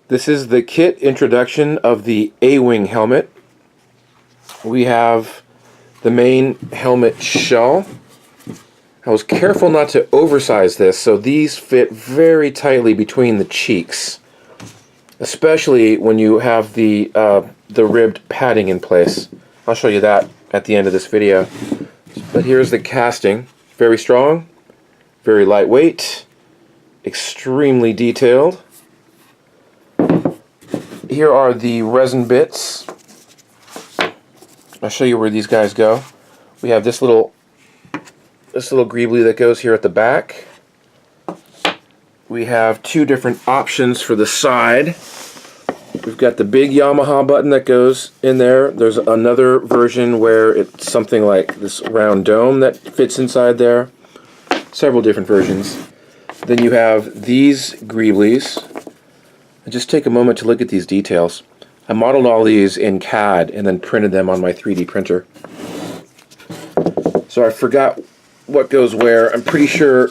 This is the kit introduction of the A-Wing helmet. We have the main helmet shell. I was careful not to oversize this, so these fit very tightly between the cheeks, especially when you have the ribbed padding in place. I'll show you that at the end of this video. But here's the casting. Very strong, very lightweight, extremely detailed. Here are the resin bits. I'll show you where these guys go. We have this little greebly that goes here at the back. We have two different options for the side. We've got the big Yamaha button that goes in there. There's another version where it's something like this round dome that fits inside there. Several different versions. Then you have these greeblies. And just take a moment to look at these details. I modeled all these in CAD and then printed them on my 3D printer. So I forgot what goes where. I'm pretty sure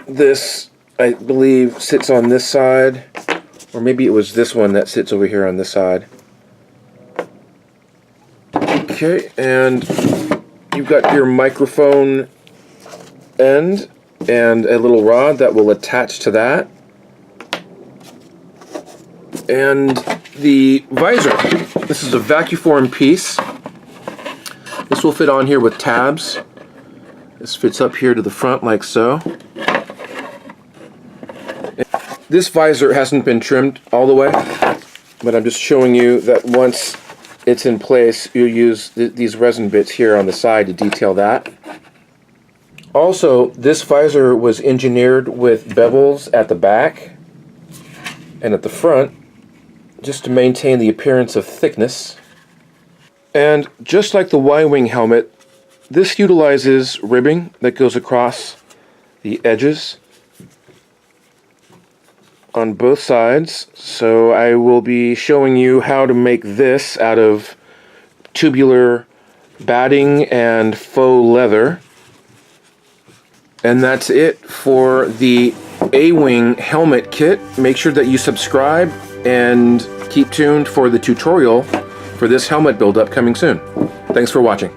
this, I believe, sits on this side. Or maybe it was this one that sits over here on this side. Okay, and you've got your microphone end and a little rod that will attach to that. And the visor. This is a vacuform piece. This will fit on here with tabs. This fits up here to the front like so. This visor hasn't been trimmed all the way, but I'm just showing you that once it's in place, you'll use these resin bits here on the side to detail that. Also, this visor was engineered with bevels at the back and at the front, just to maintain the appearance of thickness. And just like the Y-Wing helmet, this utilizes ribbing that goes across the edges on both sides. So I will be showing you how to make this out of tubular batting and faux leather. And that's it for the A-Wing helmet kit. Make sure that you subscribe and keep tuned for the tutorial for this helmet build-up coming soon. Thanks for watching.